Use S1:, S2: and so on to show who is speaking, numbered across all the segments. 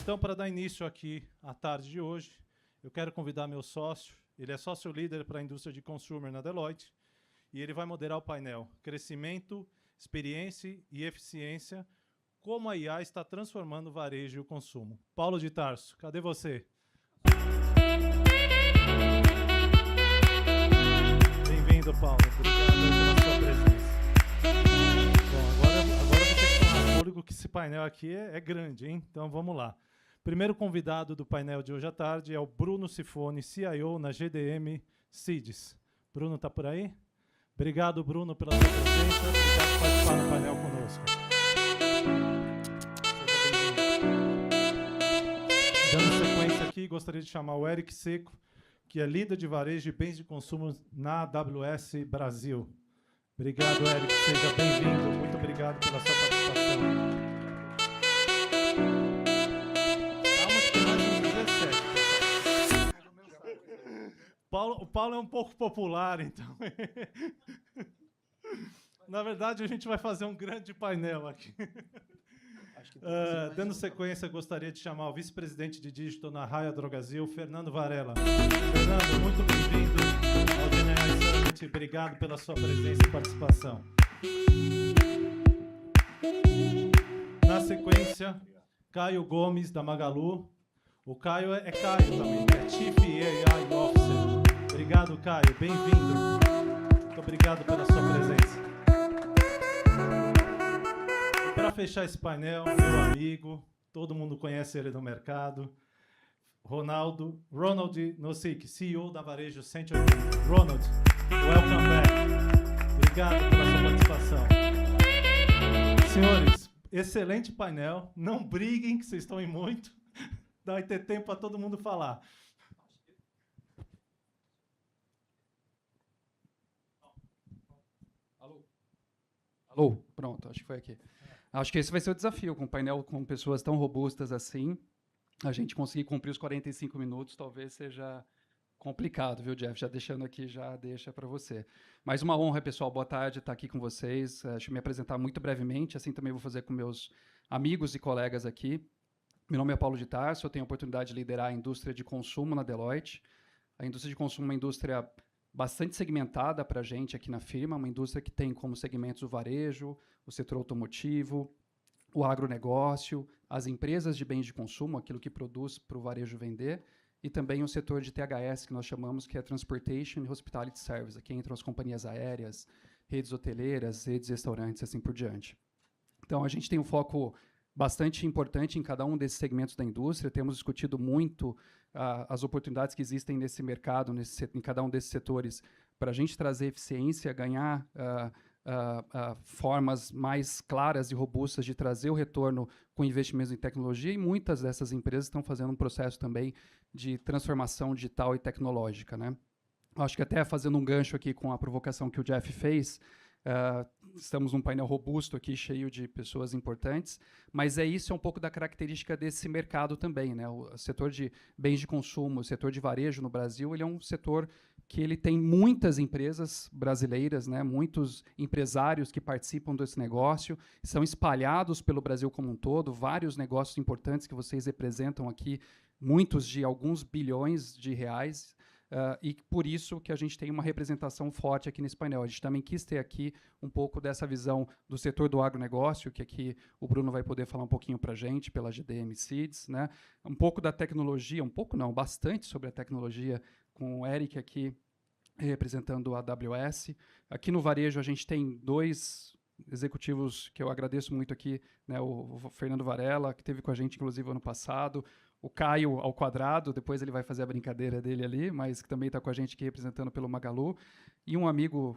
S1: Então, para dar início aqui à tarde de hoje, eu quero convidar meu sócio, ele é sócio-líder para a indústria de consumer na Deloitte, e ele vai moderar o painel Crescimento, Experiência e Eficiência, como a IA está transformando o varejo e o consumo. Paulo de Tarso, cadê você? Bem-vindo, Paulo. Obrigado pela sua presença. Bom, agora eu vou ter que tomar fôlego, que esse painel aqui é grande, hein? Então, vamos lá. Primeiro convidado do painel de hoje à tarde é o Bruno Sifoni, CIO na GDM Cides. Bruno, está por aí? Obrigado, Bruno, pela sua presença. Obrigado por participar do painel conosco. Dando sequência aqui, gostaria de chamar o Eric Seco, que é líder de varejo e bens de consumo na AWS Brasil. Obrigado, Eric. Seja bem-vindo. Muito obrigado pela sua participação. Calma que tem mais uns 17. O Paulo é um pouco popular, então. Na verdade, a gente vai fazer um grande painel aqui. Dando sequência, gostaria de chamar o vice-presidente de Digital na Raia Drogasil, Fernando Varela. Fernando, muito bem-vindo ao GenAI Summit. Obrigado pela sua presença e participação. Na sequência, Caio Gomes, da Magalu. O Caio é Caio também, é Chief AI Officer. Obrigado, Caio. Bem-vindo. Muito obrigado pela sua presença. Para fechar esse painel, meu amigo, todo mundo conhece ele no mercado, Ronald Nozick, CEO da Varejo 180. Ronald, welcome back. Obrigado pela sua participação. Senhores, excelente painel. Não briguem, que vocês estão em muito. Vai ter tempo para todo mundo falar.
S2: Alô, pronto, acho que foi aqui. Acho que esse vai ser o desafio, com um painel com pessoas tão robustas assim, a gente conseguir cumprir os 45 minutos talvez seja complicado, viu, Jeff? Já deixando aqui, já deixa para você. Mas uma honra, pessoal, boa tarde, estar aqui com vocês. Deixa eu me apresentar muito brevemente, assim também vou fazer com meus amigos e colegas aqui. Meu nome é Paulo de Tarso, eu tenho a oportunidade de liderar a indústria de consumo na Deloitte. A indústria de consumo é uma indústria bastante segmentada para a gente aqui na firma, uma indústria que tem como segmentos o varejo, o setor automotivo, o agronegócio, as empresas de bens de consumo, aquilo que produz para o varejo vender, e também o setor de THS, que nós chamamos, que é Transportation and Hospitality Service, aqui entram as companhias aéreas, redes hoteleiras, redes restaurantes, assim por diante. Então, a gente tem um foco bastante importante em cada um desses segmentos da indústria, temos discutido muito as oportunidades que existem nesse mercado, em cada um desses setores, para a gente trazer eficiência, ganhar formas mais claras e robustas de trazer o retorno com investimentos em tecnologia, e muitas dessas empresas estão fazendo um processo também de transformação digital e tecnológica, né? Acho que até fazendo um gancho aqui com a provocação que o Jeff fez, estamos num painel robusto aqui, cheio de pessoas importantes, mas isso é um pouco da característica desse mercado também, né? O setor de bens de consumo, o setor de varejo no Brasil, ele é um setor que ele tem muitas empresas brasileiras, né? Muitos empresários que participam desse negócio, são espalhados pelo Brasil como um todo, vários negócios importantes que vocês representam aqui, muitos de alguns bilhões de reais, e por isso que a gente tem uma representação forte aqui nesse painel. A gente também quis ter aqui um pouco dessa visão do setor do agronegócio, que aqui o Bruno vai poder falar um pouquinho para a gente, pela GDM Cides, né? Um pouco da tecnologia, um pouco não, bastante sobre a tecnologia, com o Eric aqui representando a AWS. Aqui no varejo a gente tem dois executivos que eu agradeço muito aqui, né? O Fernando Varela, que esteve com a gente, inclusive, ano passado, o Caio ao quadrado, depois ele vai fazer a brincadeira dele ali, mas que também está com a gente aqui representando pelo Magalu, e um amigo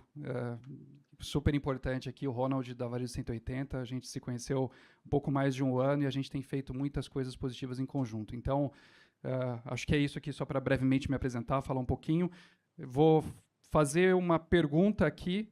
S2: super importante aqui, o Ronald, da Varejo 180, a gente se conheceu um pouco mais de um ano e a gente tem feito muitas coisas positivas em conjunto. Então, acho que é isso aqui, só para brevemente me apresentar, falar um pouquinho. Vou fazer uma pergunta aqui,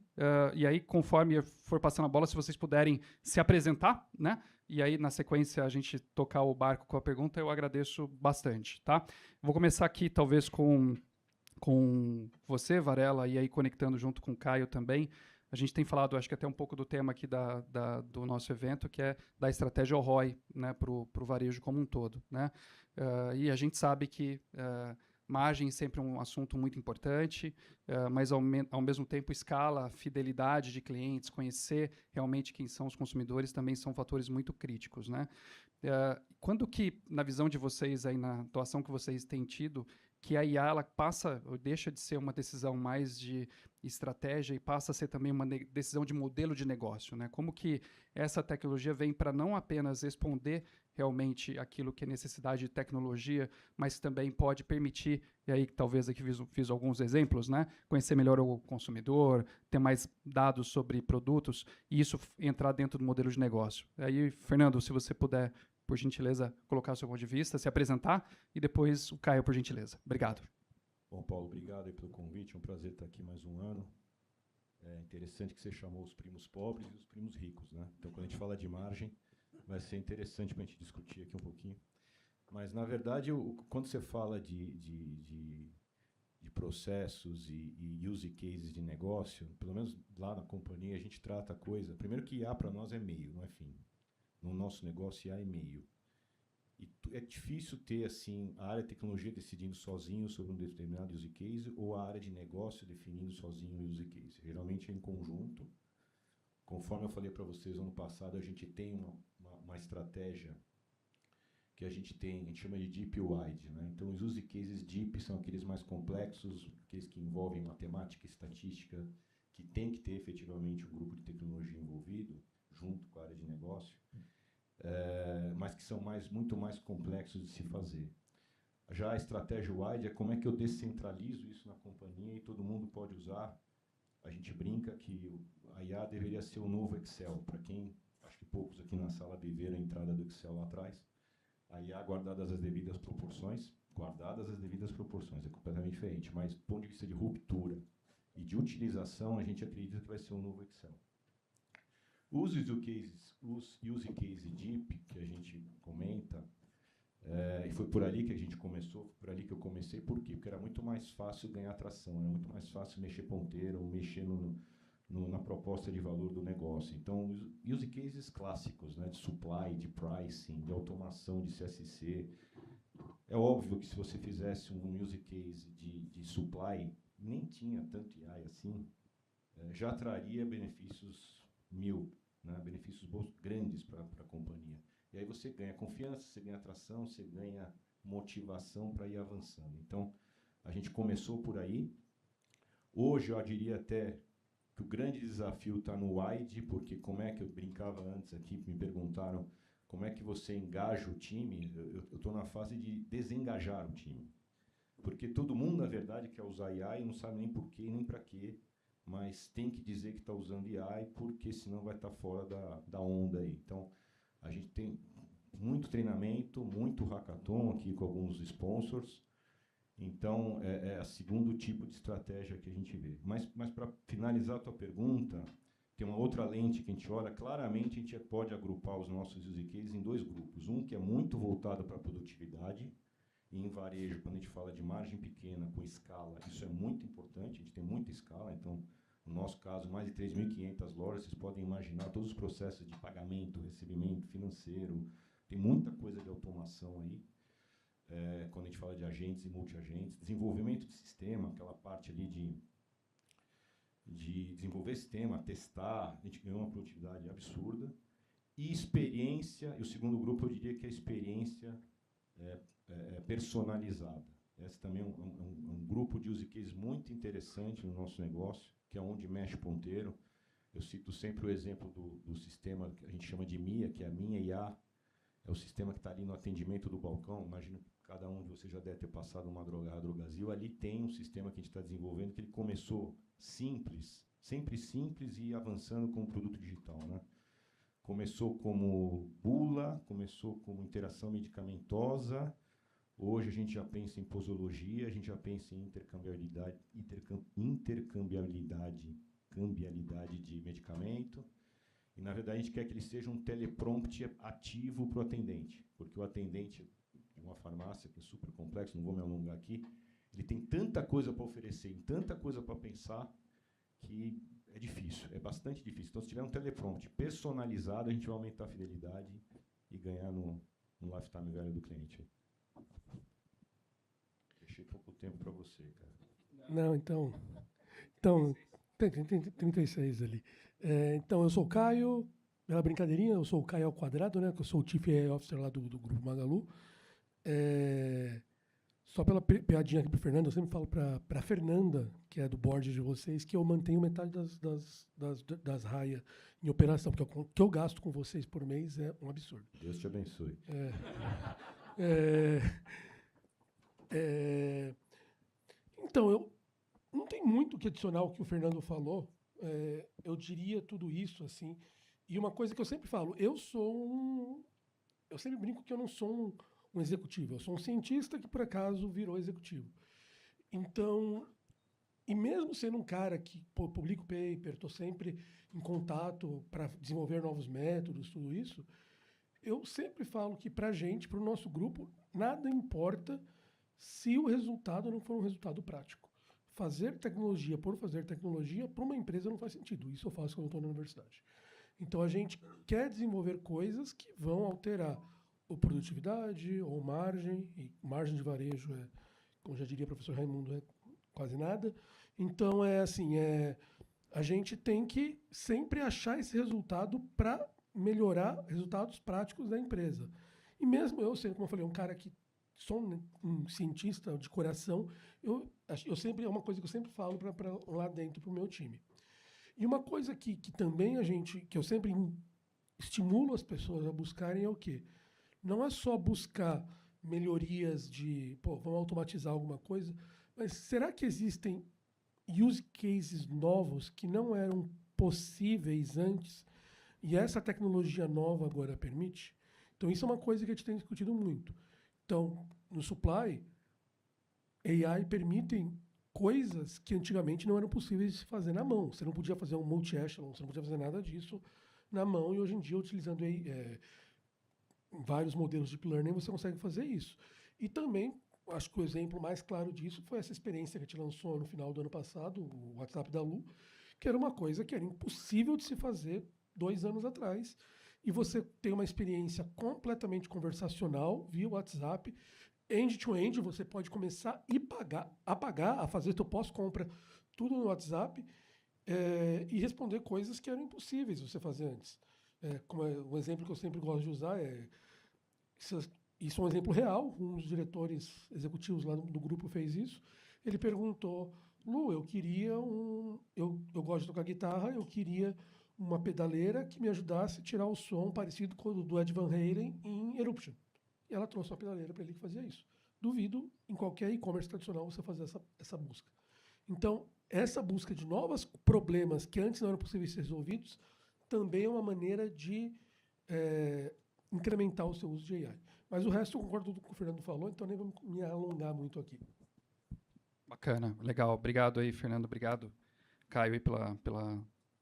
S2: e aí, conforme for passando a bola, se vocês puderem se apresentar, né? E aí, na sequência, a gente tocar o barco com a pergunta, eu agradeço bastante, tá? Vou começar aqui, talvez, com você, Varela, e aí conectando junto com o Caio também. A gente tem falado, acho que até um pouco do tema aqui do nosso evento, que é da estratégia ROI, né, para o varejo como um todo, né? E a gente sabe que margem sempre é um assunto muito importante, mas ao mesmo tempo escala, fidelidade de clientes, conhecer realmente quem são os consumidores também são fatores muito críticos, né? Quando que, na visão de vocês, aí, na atuação que vocês têm tido, que a IA ela passa ou deixa de ser uma decisão mais de estratégia e passa a ser também uma decisão de modelo de negócio, né? Como que essa tecnologia vem para não apenas responder realmente aquilo que é necessidade de tecnologia, mas também pode permitir, e aí talvez aqui fiz alguns exemplos, né? Conhecer melhor o consumidor, ter mais dados sobre produtos, e isso entrar dentro do modelo de negócio. Aí, Fernando, se você puder, por gentileza, colocar o seu ponto de vista, se apresentar, e depois o Caio, por gentileza. Obrigado.
S3: Bom, Paulo, obrigado aí pelo convite. É um prazer estar aqui mais um ano. É interessante que você chamou os primos pobres e os primos ricos, né? Então, quando a gente fala de margem, vai ser interessante para a gente discutir aqui um pouquinho. Mas, na verdade, quando você fala de processos e use cases de negócio, pelo menos lá na companhia, a gente trata a coisa... Primeiro que IA para nós é meio, não é fim. No nosso negócio, IA é meio. E é difícil ter assim, a área de tecnologia decidindo sozinho sobre um determinado use case ou a área de negócio definindo sozinho o use case. Geralmente é em conjunto. Conforme eu falei para vocês ano passado, a gente tem uma estratégia que a gente chama de Deep Wide, né? Então, os use cases Deep são aqueles mais complexos, aqueles que envolvem matemática e estatística, que tem que ter efetivamente um grupo de tecnologia envolvido, junto com a área de negócio. Mas que são muito mais complexos de se fazer. Já a estratégia wide é como é que eu descentralizo isso na companhia e todo mundo pode usar. A gente brinca que a IA deveria ser o novo Excel. Para quem, acho que poucos aqui na sala viveram a entrada do Excel lá atrás, a IA guardadas as devidas proporções, é completamente diferente, mas do ponto de vista de ruptura e de utilização, a gente acredita que vai ser um novo Excel. Os use case deep, que a gente comenta, e foi por ali que a gente começou, foi por ali que eu comecei, por quê? Porque era muito mais fácil ganhar atração, era muito mais fácil mexer ponteiro, mexer na proposta de valor do negócio. Então, os use cases clássicos, né, de supply, de pricing, de automação, de CSC. É óbvio que se você fizesse um use case de supply, nem tinha tanto AI assim, já traria benefícios 1000, né, benefícios grandes para a companhia. E aí você ganha confiança, você ganha atração, você ganha motivação para ir avançando. Então, a gente começou por aí. Hoje, eu diria até que o grande desafio está no wide, porque como é que eu brincava antes aqui, me perguntaram como é que você engaja o time. Eu estou na fase de desengajar o time. Porque todo mundo, na verdade, quer usar IA e não sabe nem por quê, nem para quê, mas tem que dizer que está usando AI, porque senão vai estar fora da onda aí. Então, a gente tem muito treinamento, muito hackathon aqui com alguns sponsors. Então, é o segundo tipo de estratégia que a gente vê. Mas para finalizar a tua pergunta, tem uma outra lente que a gente olha. Claramente, a gente pode agrupar os nossos use cases em dois grupos. Um que é muito voltado para a produtividade, e em varejo, quando a gente fala de margem pequena com escala, isso é muito importante, a gente tem muita escala, então, no nosso caso, mais de 3.500 lojas, vocês podem imaginar todos os processos de pagamento, recebimento financeiro, tem muita coisa de automação aí, quando a gente fala de agentes e multi-agentes, desenvolvimento de sistema, aquela parte ali de desenvolver sistema, testar, a gente ganhou uma produtividade absurda, e experiência, e o segundo grupo eu diria que é a experiência personalizada. Esse também é um grupo de use cases muito interessante no nosso negócio, que é onde mexe o ponteiro. Eu cito sempre o exemplo do sistema que a gente chama de MIA, que é a Minha IA, é o sistema que está ali no atendimento do balcão. Imagino que cada um de vocês já deve ter passado uma Drogazil. Ali tem um sistema que a gente está desenvolvendo, que ele começou simples, sempre simples e avançando com o produto digital, né? Começou como bula, começou como interação medicamentosa. Hoje a gente já pensa em posologia, a gente já pensa em intercambiabilidade de medicamento. E, na verdade, a gente quer que ele seja um teleprompt ativo para o atendente, porque o atendente de uma farmácia, que é super complexo, não vou me alongar aqui, ele tem tanta coisa para oferecer, tanta coisa para pensar, que é difícil, é bastante difícil. Então, se tiver um teleprompt personalizado, a gente vai aumentar a fidelidade e ganhar no lifetime value do cliente. Deixei pouco tempo para você, cara.
S4: Não, então tem 36 ali. Então, eu sou o Caio, pela brincadeirinha, eu sou o Caio ao quadrado, né? Que eu sou o Chief AI Officer lá do Grupo Magalu. Só pela piadinha aqui pro Fernando, eu sempre falo pra Fernanda, que é do board de vocês, que eu mantenho metade das raias em operação, porque o que eu gasto com vocês por mês é um absurdo.
S3: Deus te abençoe.
S4: Então, eu não tem muito o que adicionar ao que o Fernando falou. Eu diria tudo isso, assim. E uma coisa que eu sempre falo, eu sempre brinco que eu não sou um executivo, eu sou um cientista que, por acaso, virou executivo. Então, e mesmo sendo um cara que publica o paper, estou sempre em contato para desenvolver novos métodos, tudo isso, eu sempre falo que, para a gente, para o nosso grupo, nada importa se o resultado não for um resultado prático. Fazer tecnologia por fazer tecnologia para uma empresa não faz sentido. Isso eu faço quando eu estou na universidade. Então, a gente quer desenvolver coisas que vão alterar ou produtividade, ou margem, e margem de varejo, como já diria o professor Raimundo, é quase nada. Então, a gente tem que sempre achar esse resultado para melhorar resultados práticos da empresa. E mesmo eu sendo, como eu falei, um cara que sou um cientista de coração, eu sempre, é uma coisa que eu sempre falo para lá dentro, para o meu time. E uma coisa que também que eu sempre estimulo as pessoas a buscarem é o quê? Não é só buscar melhorias vamos automatizar alguma coisa, mas será que existem use cases novos que não eram possíveis antes e essa tecnologia nova agora permite? Então, isso é uma coisa que a gente tem discutido muito. Então, no supply, AI permitem coisas que antigamente não eram possíveis de se fazer na mão. Você não podia fazer um multi-echelon, você não podia fazer nada disso na mão, e hoje em dia, utilizando vários modelos de deep learning, você consegue fazer isso. E também, acho que o exemplo mais claro disso foi essa experiência que a gente lançou no final do ano passado, o WhatsApp da Lu, que era uma coisa que era impossível de se fazer 2 anos atrás, e você tem uma experiência completamente conversacional via WhatsApp, end-to-end, você pode começar a fazer teu pós-compra tudo no WhatsApp, e responder coisas que eram impossíveis você fazer antes. Como um exemplo que eu sempre gosto de usar isso é um exemplo real, um dos diretores executivos lá do grupo fez isso. Ele perguntou: Lu, eu queria eu gosto de tocar guitarra, eu queria uma pedaleira que me ajudasse a tirar o som parecido com o do Ed Van Halen em Eruption. E ela trouxe uma pedaleira para ele que fazia isso. Duvido, em qualquer e-commerce tradicional, você fazer essa busca. Então, essa busca de novos problemas que antes não eram possíveis ser resolvidos também é uma maneira de incrementar o seu uso de AI. Mas o resto eu concordo com o que o Fernando falou, então nem vou me alongar muito aqui.
S2: Bacana, legal. Obrigado aí, Fernando. Obrigado, Caio, aí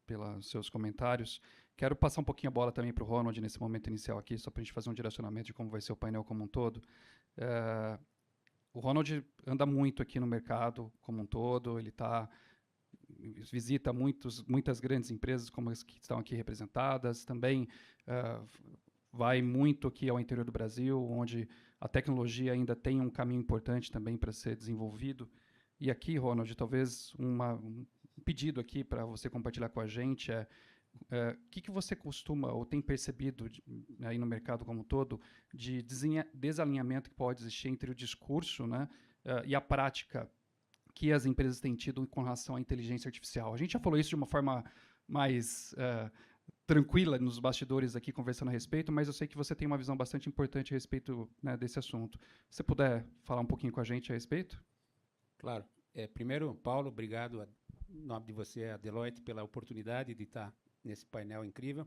S2: pelos seus comentários. Quero passar um pouquinho a bola também para o Ronald nesse momento inicial aqui, só para a gente fazer um direcionamento de como vai ser o painel como um todo. O Ronald anda muito aqui no mercado como um todo, ele visita muitas grandes empresas como as que estão aqui representadas, também vai muito aqui ao interior do Brasil, onde a tecnologia ainda tem um caminho importante também para ser desenvolvido. E aqui, Ronald, talvez um pedido aqui para você compartilhar com a gente o que você costuma ou tem percebido aí no mercado como um todo de desalinhamento que pode existir entre o discurso, né, e a prática que as empresas têm tido com relação à inteligência artificial. A gente já falou isso de uma forma mais tranquila nos bastidores aqui, conversando a respeito, mas eu sei que você tem uma visão bastante importante a respeito, né, desse assunto. Se você puder falar um pouquinho com a gente a respeito?
S5: Claro. Primeiro, Paulo, obrigado, em nome de você, a Deloitte, pela oportunidade de estar nesse painel incrível.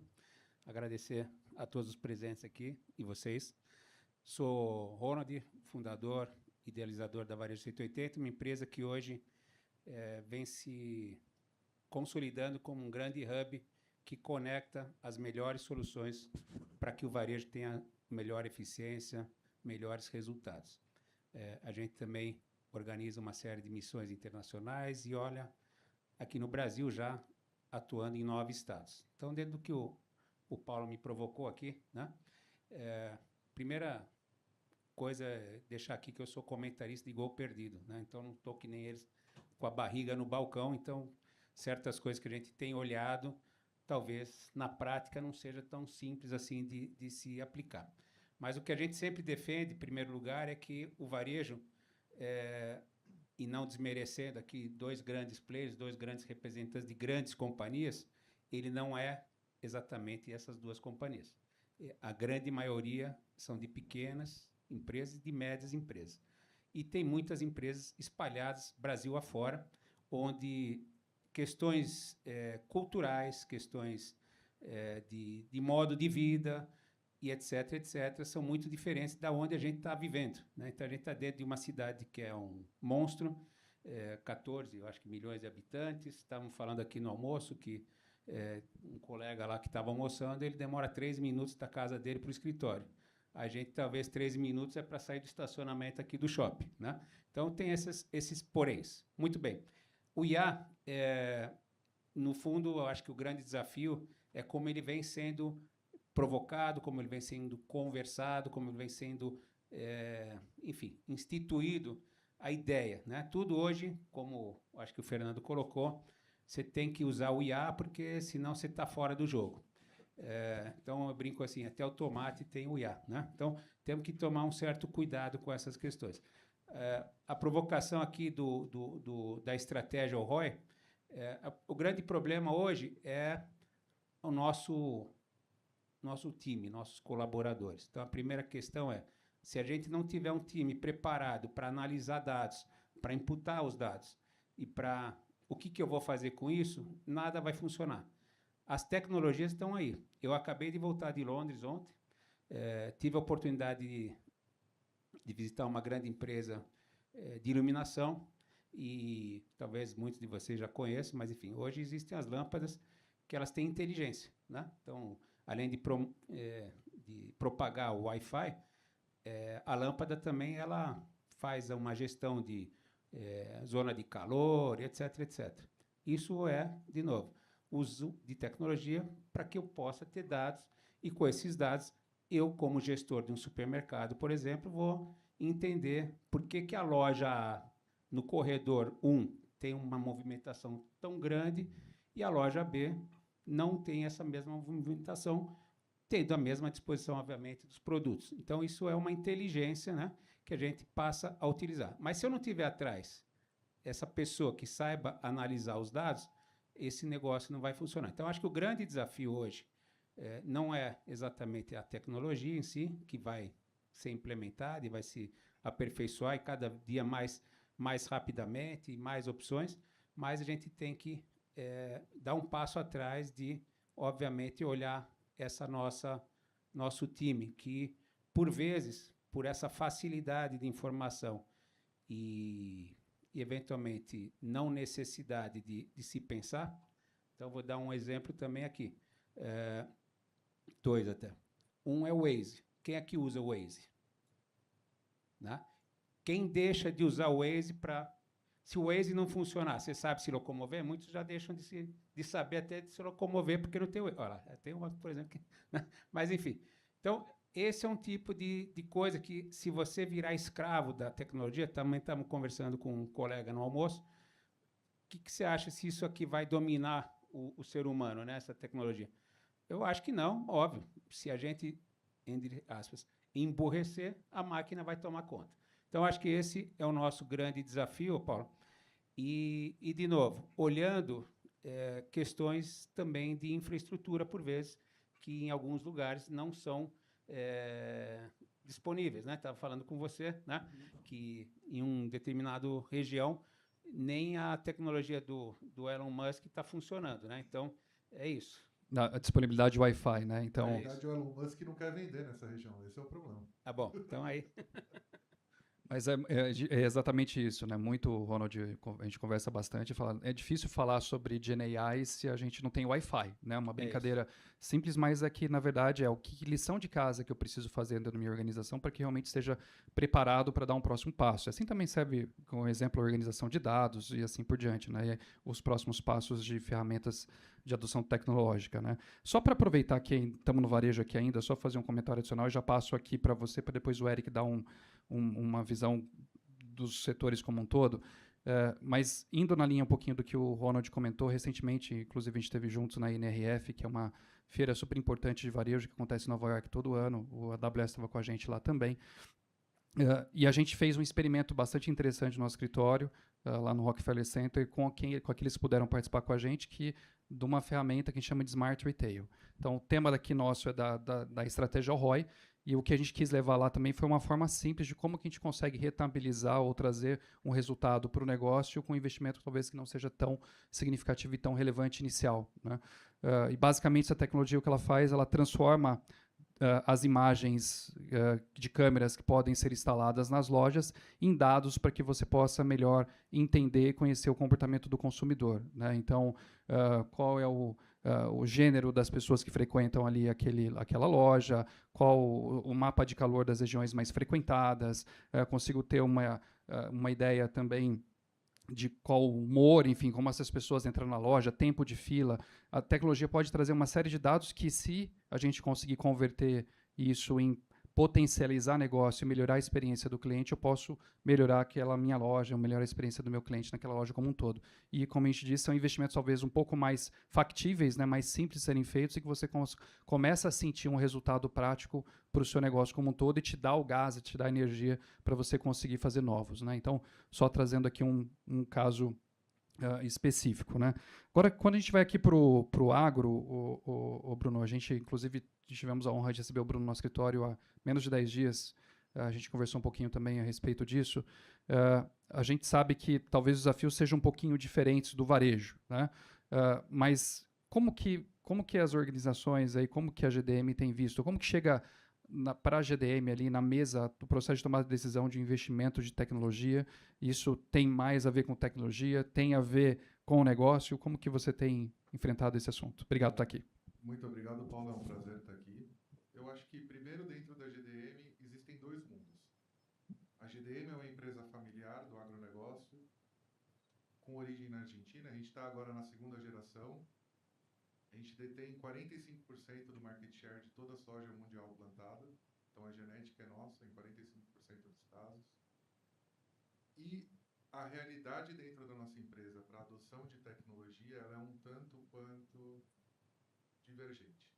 S5: Agradecer a todos os presentes aqui e vocês. Sou Ronald, fundador, idealizador da Varejo 180, uma empresa que hoje vem se consolidando como um grande hub que conecta as melhores soluções para que o varejo tenha melhor eficiência, melhores resultados. A gente também organiza uma série de missões internacionais e olha, aqui no Brasil já atuando em 9 estados. Então, dentro do que o Paulo me provocou aqui, né? Primeira coisa é deixar aqui que eu sou comentarista de gol perdido, né? Então, não estou que nem eles com a barriga no balcão. Então, certas coisas que a gente tem olhado, talvez na prática não seja tão simples assim de se aplicar. Mas o que a gente sempre defende, em primeiro lugar, é que o varejo, e não desmerecendo aqui 2 grandes players, 2 grandes representantes de grandes companhias, ele não é exatamente essas 2 companhias. A grande maioria são de pequenas empresas e de médias empresas. E tem muitas empresas espalhadas Brasil afora, onde questões culturais, questões de modo de vida, e etc., etc., são muito diferentes da onde a gente está vivendo, né? Então, a gente está dentro de uma cidade que é um monstro, 14, eu acho que milhões de habitantes. Estávamos falando aqui no almoço que um colega lá que estava almoçando, ele demora 3 minutos da casa dele para o escritório. A gente, talvez, 3 minutos é para sair do estacionamento aqui do shopping, né? Então, tem esses poréns. Muito bem. O IA, no fundo, eu acho que o grande desafio é como ele vem sendo provocado, como ele vem sendo conversado, como ele vem sendo, enfim, instituído a ideia, né? Tudo hoje, como acho que o Fernando colocou, você tem que usar o IA, porque senão você está fora do jogo. Então, eu brinco assim, até o tomate tem o IA, né? Então, temos que tomar um certo cuidado com essas questões. A provocação aqui da estratégia ao ROI, o grande problema hoje é o nosso time, nossos colaboradores. Então, a primeira questão é, se a gente não tiver um time preparado para analisar dados, para imputar os dados, e para o que eu vou fazer com isso, nada vai funcionar. As tecnologias estão aí. Eu acabei de voltar de Londres ontem, tive a oportunidade de visitar uma grande empresa de iluminação, e talvez muitos de vocês já conheçam, mas, enfim, hoje existem as lâmpadas que elas têm inteligência, né? Então, além de propagar o Wi-Fi, a lâmpada também ela faz uma gestão de zona de calor, etc., etc. Isso de novo, uso de tecnologia para que eu possa ter dados, e com esses dados, eu, como gestor de um supermercado, por exemplo, vou entender por que a loja A, no corredor 1, tem uma movimentação tão grande e a loja B não tem essa mesma movimentação, tendo a mesma disposição, obviamente, dos produtos. Então, isso é uma inteligência, né, que a gente passa a utilizar. Mas, se eu não tiver atrás essa pessoa que saiba analisar os dados, esse negócio não vai funcionar. Então, acho que o grande desafio hoje não é exatamente a tecnologia em si, que vai ser implementada e vai se aperfeiçoar, e cada dia mais rapidamente, e mais opções, mas a gente tem que dar um passo atrás de, obviamente, olhar nosso time, que, por vezes, por essa facilidade de informação e eventualmente, não necessidade de se pensar. Então, vou dar um exemplo também aqui. 2 até. Um é o Waze. Quem é que usa o Waze? Né? Quem deixa de usar o Waze para... Se o Waze não funcionar, você sabe se locomover? Muitos já deixam de saber até de se locomover, porque não tem o Waze. Olha lá, tem uma, por exemplo, que, né? Mas, enfim. Então, esse é um tipo de coisa que, se você virar escravo da tecnologia, também estamos conversando com um colega no almoço, o que você acha se isso aqui vai dominar o ser humano, né, essa tecnologia? Eu acho que não, óbvio. Se a gente, entre aspas, emburrecer, a máquina vai tomar conta. Então, acho que esse é o nosso grande desafio, Paulo. E de novo, olhando questões também de infraestrutura, por vezes, que em alguns lugares não são disponíveis, né? Estava falando com você, né? Que em um determinado região nem a tecnologia do Elon Musk está funcionando, né? Então, é isso.
S2: A disponibilidade de Wi-Fi, né? Então,
S6: Na verdade, o Elon Musk não quer vender nessa região, esse é o problema.
S5: Ah, bom, então aí...
S2: mas é exatamente isso, né? Muito, Ronald, a gente conversa bastante, é difícil falar sobre GenAI se a gente não tem Wi-Fi, né? Uma brincadeira simples, mas é que, na verdade, que lição de casa que eu preciso fazer dentro da minha organização para que realmente esteja preparado para dar um próximo passo. Assim também serve, como exemplo, a organização de dados e assim por diante, né? E os próximos passos de ferramentas de adoção tecnológica, né? Só para aproveitar que estamos no varejo aqui ainda, só fazer um comentário adicional e já passo aqui para você, para depois o Eric dar uma visão dos setores como um todo. Mas indo na linha um pouquinho do que o Ronald comentou, recentemente, inclusive a gente esteve juntos na INRF, que é uma feira super importante de varejo que acontece em Nova York todo ano, o AWS estava com a gente lá também, e a gente fez um experimento bastante interessante no nosso escritório, lá no Rockefeller Center, com aqueles que puderam participar com a gente, de uma ferramenta que a gente chama de Smart Retail. Então, o tema daqui nosso é da estratégia ROI, e o que a gente quis levar lá também foi uma forma simples de como que a gente consegue rentabilizar ou trazer um resultado para o negócio com um investimento talvez que não seja tão significativo e tão relevante inicial, né? E basicamente essa tecnologia, o que ela faz, ela transforma as imagens de câmeras que podem ser instaladas nas lojas em dados para que você possa melhor entender e conhecer o comportamento do consumidor, né? Então, qual é o gênero das pessoas que frequentam ali aquela loja, qual o mapa de calor das regiões mais frequentadas, consigo ter uma ideia também de qual o humor, enfim, como essas pessoas entram na loja, tempo de fila. A tecnologia pode trazer uma série de dados que, se a gente conseguir converter isso em potencializar negócio e melhorar a experiência do cliente, eu posso melhorar aquela minha loja, melhorar a experiência do meu cliente naquela loja como um todo. E, como a gente disse, são investimentos talvez um pouco mais factíveis, né, mais simples de serem feitos, e que você começa a sentir um resultado prático para o seu negócio como um todo e te dá o gás, te dá energia para você conseguir fazer novos, né? Então, só trazendo aqui um caso específico, né? Agora, quando a gente vai aqui para o agro, o Bruno, a gente, inclusive, tivemos a honra de receber o Bruno no nosso escritório há menos de 10 dias. A gente conversou um pouquinho também a respeito disso. A gente sabe que talvez os desafios sejam um pouquinho diferentes do varejo, né? Mas como que as organizações, aí, como que a GDM tem visto? Como que chega para a GDM ali na mesa do processo de tomada de decisão de investimento de tecnologia? Isso tem mais a ver com tecnologia? Tem a ver com o negócio? Como que você tem enfrentado esse assunto? Obrigado por estar aqui.
S6: Muito obrigado, Paulo. É um prazer estar aqui. Eu acho que, primeiro, dentro da GDM, existem dois mundos. A GDM é uma empresa familiar do agronegócio, com origem na Argentina. A gente está agora na segunda geração. A gente detém 45% do market share de toda a soja mundial plantada. Então, a genética é nossa em 45% dos casos. E a realidade dentro da nossa empresa para a adoção de tecnologia, ela é um tanto quanto divergente.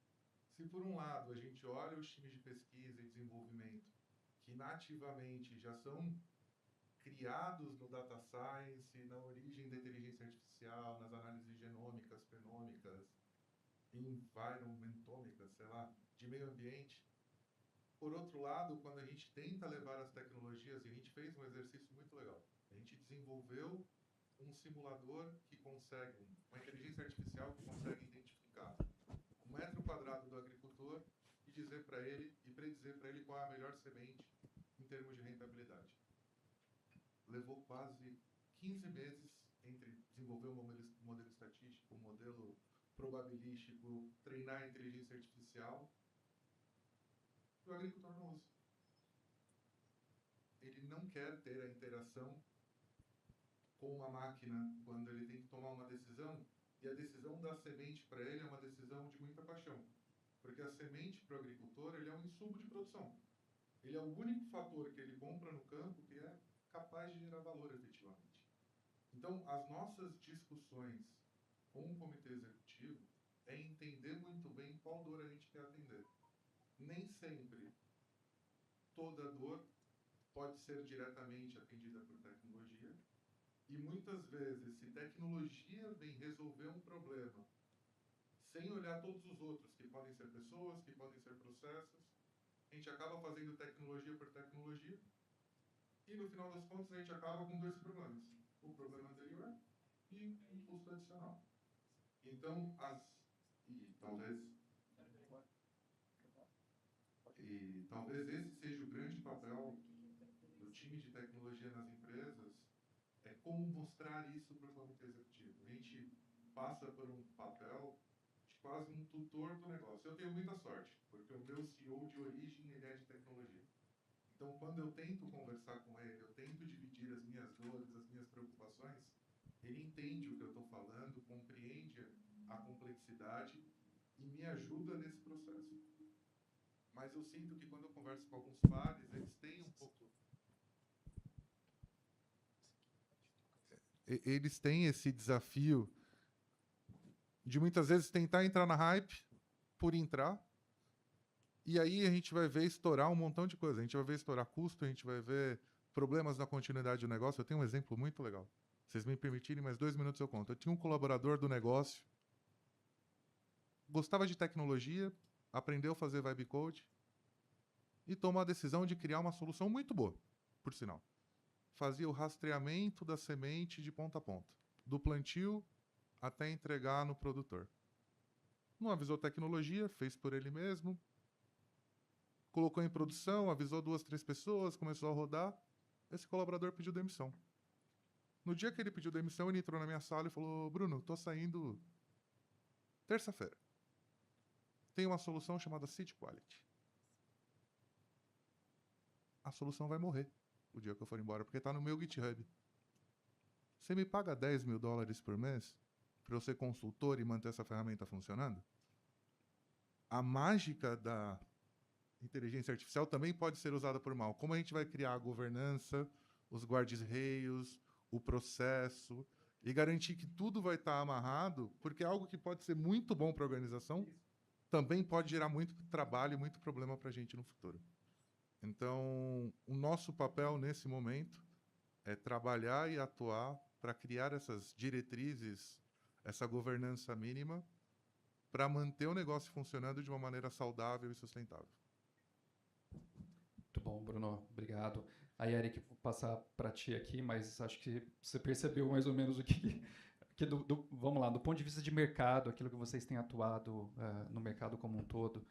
S6: Se, por um lado, a gente olha os times de pesquisa e desenvolvimento que nativamente já são criados no data science, na origem da inteligência artificial, nas análises genômicas, fenômicas, environmentômicas, sei lá, de meio ambiente. Por outro lado, quando a gente tenta levar as tecnologias, e a gente fez um exercício muito legal, a gente desenvolveu um simulador que consegue, uma inteligência artificial que consegue identificar o metro quadrado do agricultor e dizer para ele, e predizer para ele qual é a melhor semente em termos de rentabilidade. Levou quase 15 meses entre desenvolver um modelo estatístico, um modelo probabilístico, treinar a inteligência artificial, e o agricultor não usa. Ele não quer ter a interação com uma máquina quando ele tem que tomar uma decisão, e a decisão da semente para ele é uma decisão de muita paixão. Porque a semente para o agricultor, ele é um insumo de produção. Ele é o único fator que ele compra no campo que é capaz de gerar valor efetivamente. Então, as nossas discussões com o comitê executivo é entender muito bem qual dor a gente quer atender. Nem sempre toda dor pode ser diretamente atendida por tecnologia, e muitas vezes, se tecnologia vem resolver um problema sem olhar todos os outros, que podem ser pessoas, que podem ser processos, a gente acaba fazendo tecnologia por tecnologia, e no final das contas a gente acaba com dois problemas: o problema anterior e um custo adicional. Então, talvez esse seja o grande papel do time de tecnologia nas empresas, é como mostrar isso para o comitê executivo. A gente passa por um papel de quase um tutor do negócio. Eu tenho muita sorte, porque o meu CEO de origem, ele é de tecnologia. Então, quando eu tento conversar com ele, eu tento dividir as minhas dores, as minhas preocupações, ele entende o que eu estou falando, compreende a complexidade complexidade e me ajuda nesse processo. Mas eu sinto que quando eu converso com alguns pares, eles têm um pouco... Eles têm esse desafio de muitas vezes tentar entrar na hype por entrar, e aí a gente vai ver estourar um montão de coisa. A gente vai ver estourar custo, a gente vai ver problemas na continuidade do negócio. Eu tenho um exemplo muito legal. Se vocês me permitirem, mais 2 minutos eu conto. Eu tinha um colaborador do negócio, gostava de tecnologia, aprendeu a fazer vibe code e tomou a decisão de criar uma solução muito boa, por sinal. Fazia o rastreamento da semente de ponta a ponta, do plantio até entregar no produtor. Não avisou tecnologia, fez por ele mesmo, colocou em produção, avisou 2, 3 pessoas, começou a rodar. Esse colaborador pediu demissão. No dia que ele pediu demissão, ele entrou na minha sala e falou: Bruno, estou saindo terça-feira. Tem uma solução chamada Seed Quality. A solução vai morrer o dia que eu for embora, porque está no meu GitHub. Você me paga $10 mil por mês para eu ser consultor e manter essa ferramenta funcionando? A mágica da inteligência artificial também pode ser usada por mal. Como a gente vai criar a governança, os guarda-reios, o processo, e garantir que tudo vai estar amarrado, porque algo que pode ser muito bom para a organização também pode gerar muito trabalho e muito problema para a gente no futuro. Então, o nosso papel nesse momento é trabalhar e atuar para criar essas diretrizes, essa governança mínima, para manter o negócio funcionando de uma maneira saudável e sustentável.
S2: Muito bom, Bruno. Obrigado. Aí, Eric, vou passar para ti aqui, mas acho que você percebeu mais ou menos o que vamos lá, do ponto de vista de mercado, aquilo que vocês têm atuado no mercado como um todo,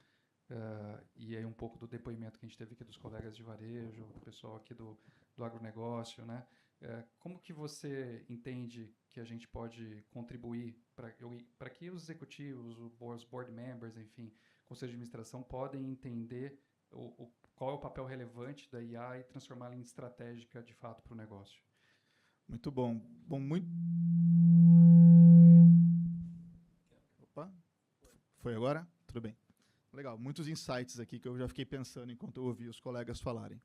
S2: e aí um pouco do depoimento que a gente teve aqui dos colegas de varejo, do pessoal aqui do agronegócio, né? Como que você entende que a gente pode contribuir para que os executivos, os board members, enfim, conselho de administração, podem entender qual é o papel relevante da IA e transformá-la em estratégica de fato para o negócio?
S7: Muito bom. Muito... Opa, foi agora? Tudo bem. Legal, muitos insights aqui que eu já fiquei pensando enquanto eu ouvi os colegas falarem.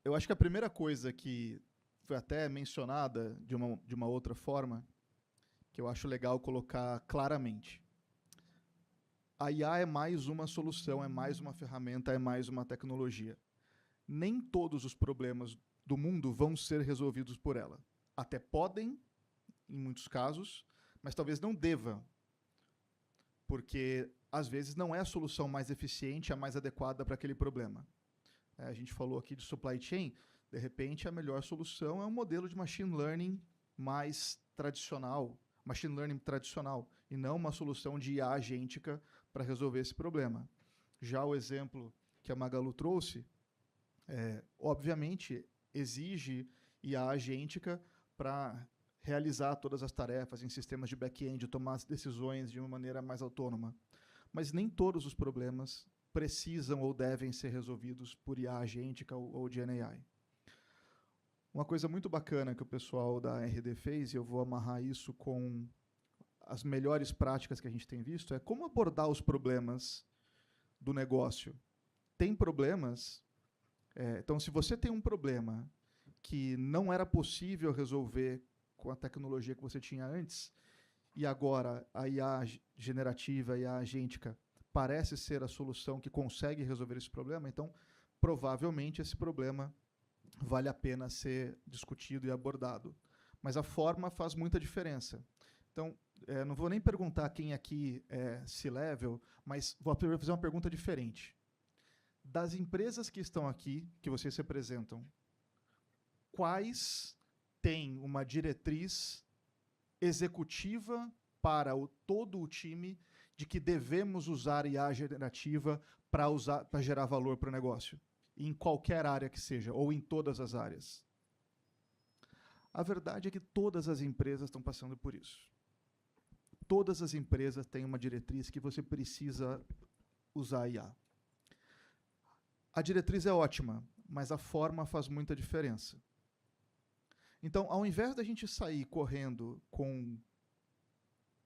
S7: Eu acho que a primeira coisa que foi até mencionada de uma outra forma, que eu acho legal colocar claramente. A IA é mais uma solução, é mais uma ferramenta, é mais uma tecnologia. Nem todos os problemas do mundo vão ser resolvidos por ela. Até podem, em muitos casos, mas talvez não deva, porque às vezes não é a solução mais eficiente, a mais adequada para aquele problema. A gente falou aqui de supply chain, de repente a melhor solução é um modelo de machine learning mais tradicional, e não uma solução de IA agêntica para resolver esse problema. Já o exemplo que a Magalu trouxe, obviamente, exige IA agêntica para realizar todas as tarefas em sistemas de back-end, tomar as decisões de uma maneira mais autônoma. Mas nem todos os problemas precisam ou devem ser resolvidos por IA agêntica ou GenAI. Uma coisa muito bacana que o pessoal da RD fez, e eu vou amarrar isso com as melhores práticas que a gente tem visto, é como abordar os problemas do negócio. Tem problemas... então, se você tem um problema que não era possível resolver com a tecnologia que você tinha antes, e agora a IA generativa, a IA agêntica, parece ser a solução que consegue resolver esse problema, então, provavelmente, esse problema vale a pena ser discutido e abordado. Mas a forma faz muita diferença. Então, não vou nem perguntar quem aqui é C-Level, mas vou fazer uma pergunta diferente. Das empresas que estão aqui, que vocês representam, quais têm uma diretriz executiva para todo o time de que devemos usar IA generativa para gerar valor para o negócio? Em qualquer área que seja, ou em todas as áreas. A verdade é que todas as empresas estão passando por isso. Todas as empresas têm uma diretriz que você precisa usar IA. A diretriz é ótima, mas a forma faz muita diferença. Então, ao invés da gente sair correndo com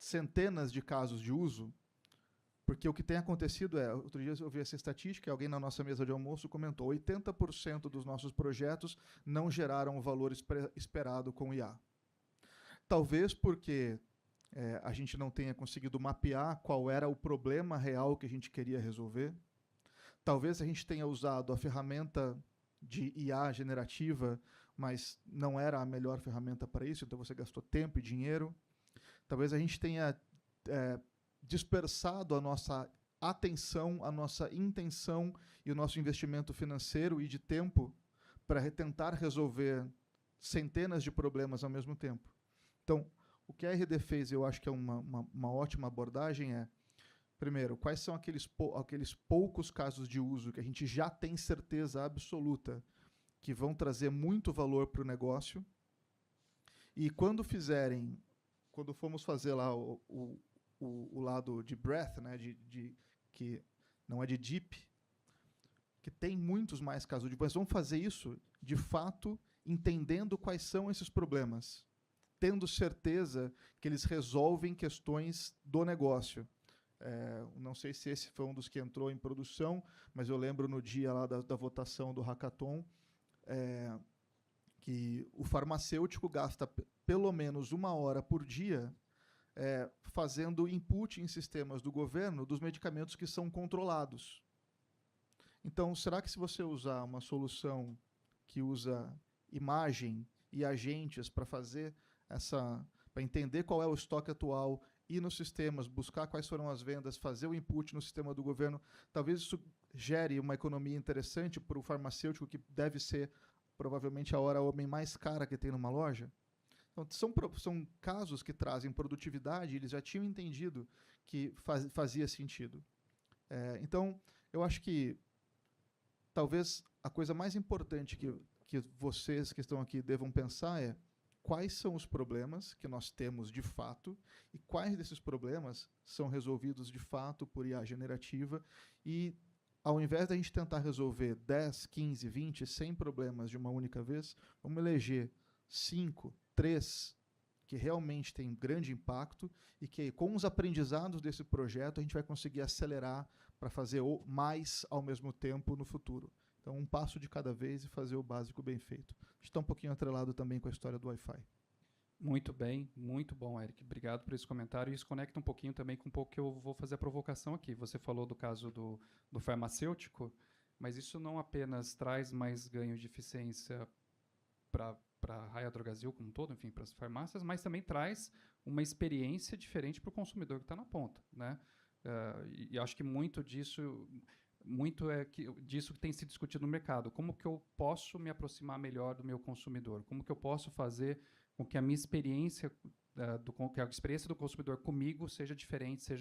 S7: centenas de casos de uso, porque o que tem acontecido outro dia eu vi essa estatística, alguém na nossa mesa de almoço comentou, 80% dos nossos projetos não geraram o valor esperado com IA. Talvez porque a gente não tenha conseguido mapear qual era o problema real que a gente queria resolver. Talvez a gente tenha usado a ferramenta de IA generativa, mas não era a melhor ferramenta para isso, então você gastou tempo e dinheiro. Talvez a gente tenha dispersado a nossa atenção, a nossa intenção e o nosso investimento financeiro e de tempo para tentar resolver centenas de problemas ao mesmo tempo. Então, o que a RD fez, eu acho que é uma ótima abordagem, primeiro, quais são aqueles poucos casos de uso que a gente já tem certeza absoluta que vão trazer muito valor para o negócio, e quando formos fazer lá o lado de breadth, né, que não é de deep, que tem muitos mais casos de uso, mas vamos fazer isso, de fato, entendendo quais são esses problemas, tendo certeza que eles resolvem questões do negócio. Não sei se esse foi um dos que entrou em produção, mas eu lembro no dia lá da votação do hackathon, que o farmacêutico gasta pelo menos 1 hora por dia fazendo input em sistemas do governo dos medicamentos que são controlados. Então, será que se você usar uma solução que usa imagem e agentes para fazer para entender qual é o estoque atual, ir nos sistemas, buscar quais foram as vendas, fazer o input no sistema do governo, talvez isso gere uma economia interessante para o farmacêutico, que deve ser provavelmente a hora homem mais cara que tem numa loja? Então, são casos que trazem produtividade, eles já tinham entendido que fazia sentido. Então, eu acho que talvez a coisa mais importante que vocês que estão aqui devam pensar quais são os problemas que nós temos de fato e quais desses problemas são resolvidos de fato por IA generativa, e ao invés da gente tentar resolver 10, 15, 20, 100 problemas de uma única vez, vamos eleger 5, 3 que realmente têm grande impacto e que, com os aprendizados desse projeto, a gente vai conseguir acelerar para fazer mais ao mesmo tempo no futuro. Então, um passo de cada vez e fazer o básico bem feito. Está um pouquinho atrelado também com a história do Wi-Fi.
S2: Muito bem, muito bom, Eric. Obrigado por esse comentário. E isso conecta um pouquinho também com um pouco que eu vou fazer a provocação aqui. Você falou do caso do farmacêutico, mas isso não apenas traz mais ganho de eficiência para a Raia Drogasil como um todo, enfim, para as farmácias, mas também traz uma experiência diferente para o consumidor que está na ponta, né? E acho que muito disso que tem sido discutido no mercado. Como que eu posso me aproximar melhor do meu consumidor? Como que eu posso fazer com que a minha experiência, que a experiência do consumidor comigo seja diferente,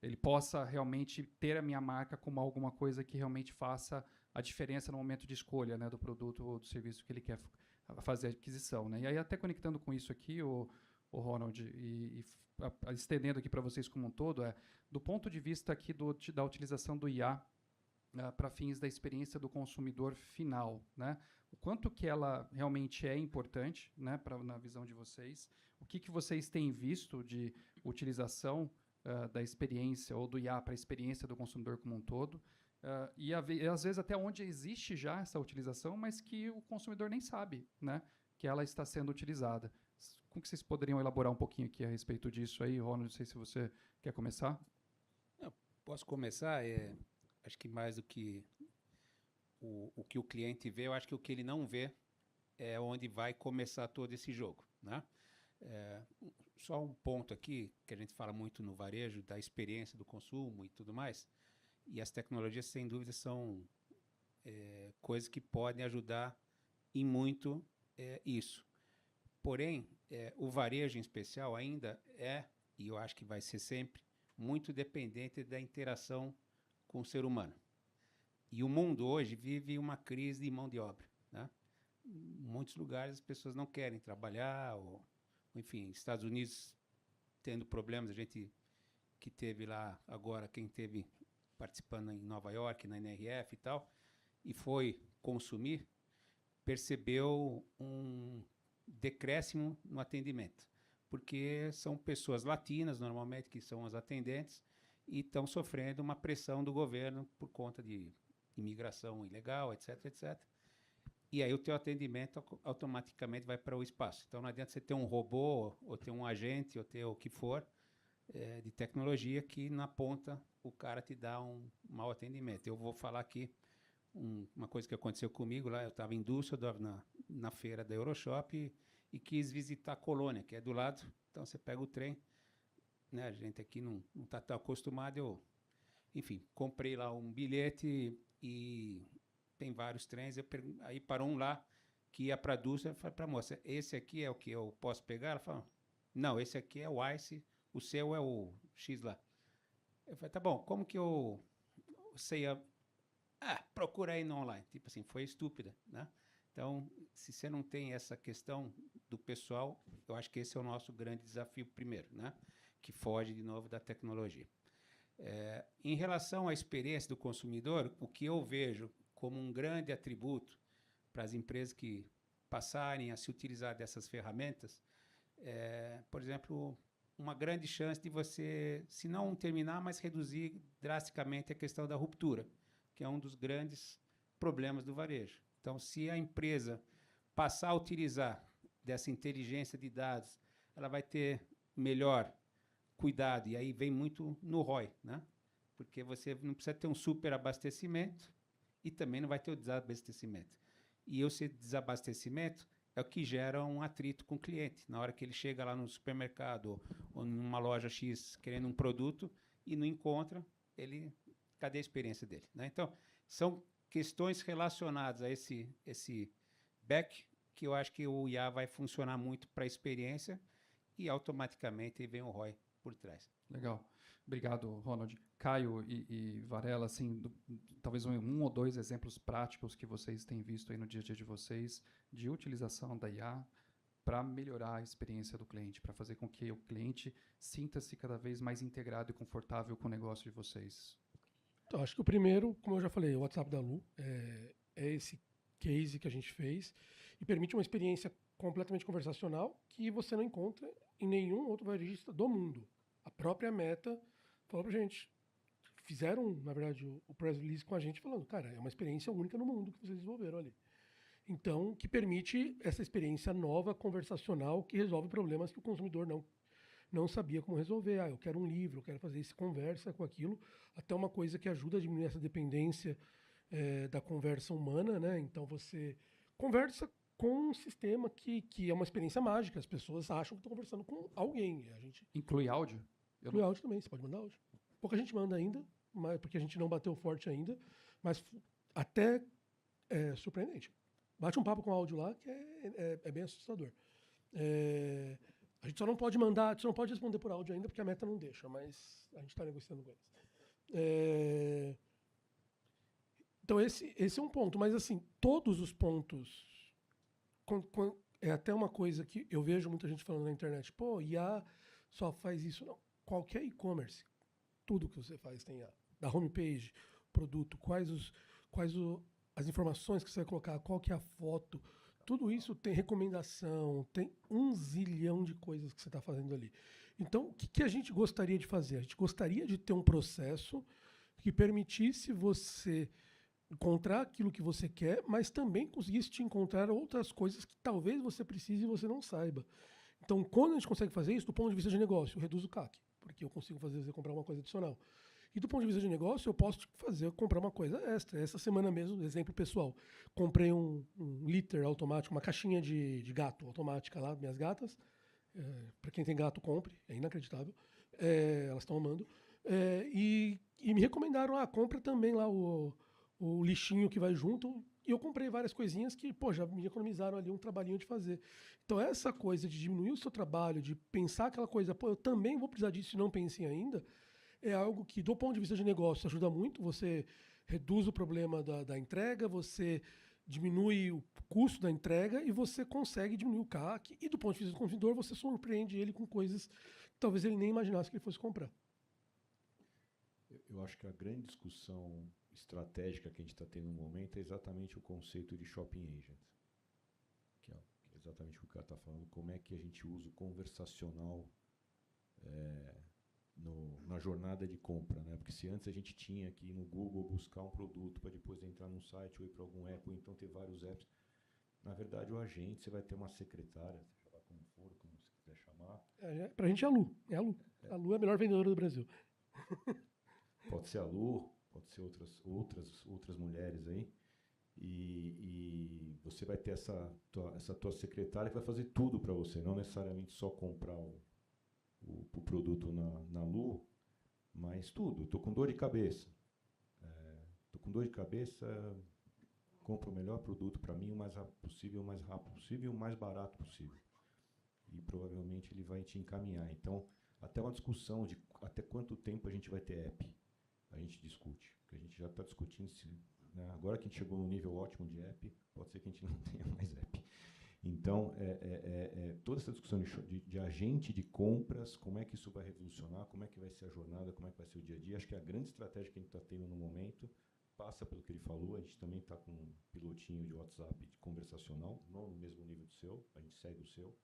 S2: ele possa realmente ter a minha marca como alguma coisa que realmente faça a diferença no momento de escolha, né, do produto ou do serviço que ele quer fazer a aquisição, né? E aí, até conectando com isso aqui, o Ronald, e estendendo aqui para vocês como um todo, do ponto de vista aqui da utilização do IA para fins da experiência do consumidor final, né? O quanto que ela realmente é importante, né, na visão de vocês, o que vocês têm visto de utilização da experiência ou do IA para a experiência do consumidor como um todo, e às vezes até onde existe já essa utilização, mas que o consumidor nem sabe, né, que ela está sendo utilizada. Como que vocês poderiam elaborar um pouquinho aqui a respeito disso aí, Ronald? Não sei se você quer começar.
S5: Eu posso começar. Acho que mais do que o que o cliente vê, eu acho que o que ele não vê é onde vai começar todo esse jogo, né? Só um ponto aqui, que a gente fala muito no varejo, da experiência do consumo e tudo mais, e as tecnologias, sem dúvida, são coisas que podem ajudar em muito isso. Porém, o varejo em especial ainda e eu acho que vai ser sempre, muito dependente da interação com o ser humano. E o mundo hoje vive uma crise de mão de obra, né? Em muitos lugares as pessoas não querem trabalhar, enfim, Estados Unidos tendo problemas, a gente que teve lá agora, quem teve participando em Nova York, na NRF e tal, e foi consumir, percebeu um decréscimo no atendimento, porque são pessoas latinas, normalmente, que são as atendentes, e estão sofrendo uma pressão do governo por conta de imigração ilegal, etc, etc. E aí o teu atendimento automaticamente vai para o espaço. Então não adianta você ter um robô, ou ter um agente, ou ter o que for, de tecnologia, que na ponta o cara te dá um mau atendimento. Eu vou falar aqui uma coisa que aconteceu comigo lá. Eu estava em Düsseldorf, na feira da Euroshop, e quis visitar Colônia, que é do lado. Então você pega o trem, né? A gente aqui não está tão acostumado. Enfim, comprei lá um bilhete e tem vários trens. Aí parou um lá que ia para Düsseldorf. Eu falei para a moça: esse aqui é o que eu posso pegar? Ela falou: não, esse aqui é o ICE, o seu é o X lá. Eu falei: tá bom, como que eu sei procura aí no online. Tipo assim, foi estúpida, né? Então, se você não tem essa questão do pessoal, eu acho que esse é o nosso grande desafio primeiro, né? Que foge, de novo, da tecnologia. Em relação à experiência do consumidor, o que eu vejo como um grande atributo para as empresas que passarem a se utilizar dessas ferramentas, por exemplo, uma grande chance de você, se não terminar, mas reduzir drasticamente a questão da ruptura, que é um dos grandes problemas do varejo. Então, se a empresa passar a utilizar dessa inteligência de dados, ela vai ter melhor cuidado, e aí vem muito no ROI, né? Porque você não precisa ter um superabastecimento e também não vai ter o desabastecimento. E esse desabastecimento é o que gera um atrito com o cliente. Na hora que ele chega lá no supermercado ou numa loja X querendo um produto e não encontra, cadê a experiência dele, né? Então, são questões relacionadas a esse back que eu acho que o IA vai funcionar muito para a experiência e automaticamente vem o ROI por trás.
S2: Legal. Obrigado, Ronald. Caio e Varela, assim, talvez um ou dois exemplos práticos que vocês têm visto aí no dia a dia de vocês de utilização da IA para melhorar a experiência do cliente, para fazer com que o cliente sinta-se cada vez mais integrado e confortável com o negócio de vocês.
S4: Então, acho que o primeiro, como eu já falei, o WhatsApp da Lu, é esse case que a gente fez e permite uma experiência completamente conversacional que você não encontra em nenhum outro varejista do mundo. A própria Meta falou pra gente, fizeram, na verdade, o press release com a gente falando, cara, é uma experiência única no mundo que vocês desenvolveram ali. Então, que permite essa experiência nova, conversacional, que resolve problemas que o consumidor não sabia como resolver. Eu quero um livro, eu quero fazer isso, conversa com aquilo, até uma coisa que ajuda a diminuir essa dependência da conversa humana, né? Então você conversa com um sistema que é uma experiência mágica. As pessoas acham que estão conversando com alguém. A gente
S2: Inclui áudio?
S4: inclui áudio também, você pode mandar áudio. Pouca gente manda ainda, porque a gente não bateu forte ainda, mas até é surpreendente. Bate um papo com áudio lá que é bem assustador. A gente só não pode mandar, a gente não pode responder por áudio ainda, porque a Meta não deixa, mas a gente está negociando com eles. Então, esse é um ponto. Mas, assim, todos os pontos... é até uma coisa que eu vejo muita gente falando na internet. Pô, IA só faz isso. Não. Qualquer e-commerce, tudo que você faz tem IA. Da homepage, produto, quais as informações que você vai colocar, qual que é a foto... Tudo isso tem recomendação, tem 1 zilhão de coisas que você está fazendo ali. Então, o que a gente gostaria de fazer? A gente gostaria de ter um processo que permitisse você encontrar aquilo que você quer, mas também conseguisse te encontrar outras coisas que talvez você precise e você não saiba. Então, quando a gente consegue fazer isso, do ponto de vista de negócio, reduz o CAC, porque eu consigo fazer você comprar uma coisa adicional. E do ponto de vista de negócio, eu posso comprar uma coisa extra. Essa semana mesmo, exemplo pessoal, comprei um litter automático, uma caixinha de gato automática lá, minhas gatas. Para quem tem gato, compre, é inacreditável. Elas estão amando. E me recomendaram, compra também lá o lixinho que vai junto. E eu comprei várias coisinhas que, já me economizaram ali um trabalhinho de fazer. Então, essa coisa de diminuir o seu trabalho, de pensar aquela coisa, eu também vou precisar disso e não pensei ainda, é algo que, do ponto de vista de negócio, ajuda muito. Você reduz o problema da entrega, você diminui o custo da entrega e você consegue diminuir o CAC. E, do ponto de vista do consumidor, você surpreende ele com coisas que talvez ele nem imaginasse que ele fosse comprar.
S3: Eu acho que a grande discussão estratégica que a gente está tendo no momento é exatamente o conceito de shopping agent. exatamente o que o cara está falando, como é que a gente usa o conversacional na jornada de compra, né? Porque se antes a gente tinha que ir no Google buscar um produto para depois entrar num site ou ir para algum app, ou então ter vários apps, na verdade o agente, você vai ter uma secretária, seja lá como for, como você quiser chamar.
S4: Pra gente é a Lu. É a Lu. A Lu é a melhor vendedora do Brasil.
S3: Pode ser a Lu, pode ser outras mulheres aí. E você vai ter essa tua secretária que vai fazer tudo para você, não necessariamente só comprar o produto na Lu, mas tudo. Estou com dor de cabeça. Compro o melhor produto para mim o mais rápido possível, o mais rápido possível e o mais barato possível. E provavelmente ele vai te encaminhar. Então, até uma discussão de até quanto tempo a gente vai ter app, a gente discute. Porque a gente já está discutindo se... Né, agora que a gente chegou no nível ótimo de app, pode ser que a gente não tenha mais app. Então, toda essa discussão de agente de compras, como é que isso vai revolucionar, como é que vai ser a jornada, como é que vai ser o dia a dia. Acho que a grande estratégia que a gente está tendo no momento passa pelo que ele falou. A gente também está com um pilotinho de WhatsApp de conversacional, não no mesmo nível do seu, a gente segue o seu.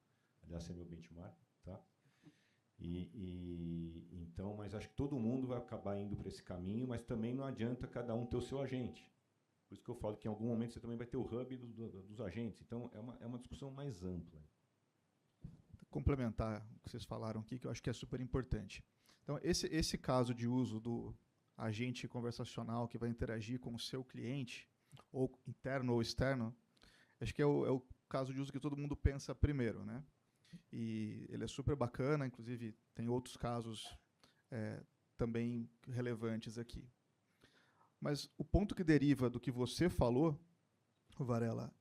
S3: Aliás, é meu benchmark, tá? Então, mas acho que todo mundo vai acabar indo para esse caminho, mas também não adianta cada um ter o seu agente. Por isso que eu falo que em algum momento você também vai ter o hub dos agentes. Então, é uma discussão mais ampla.
S7: Complementar o que vocês falaram aqui, que eu acho que é super importante. Então, esse caso de uso do agente conversacional que vai interagir com o seu cliente, ou interno ou externo, acho que é o caso de uso que todo mundo pensa primeiro, né? E ele é super bacana, inclusive tem outros casos também relevantes aqui. Mas o ponto que deriva do que você falou, Varela,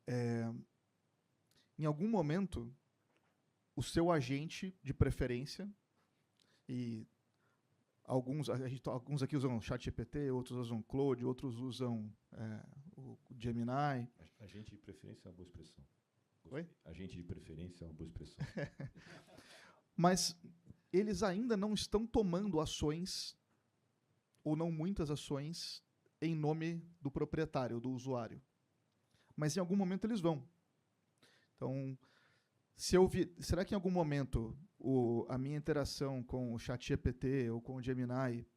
S7: em algum momento, o seu agente de preferência, e alguns aqui usam ChatGPT, outros usam Claude, outros usam o Gemini.
S3: Agente de preferência é uma boa expressão.
S7: Oi?
S3: Agente de preferência é uma boa expressão.
S7: Mas eles ainda não estão tomando ações, ou não muitas ações, em nome do proprietário, do usuário. Mas em algum momento eles vão. Então, será que em algum momento a minha interação com o ChatGPT ou com o Gemini,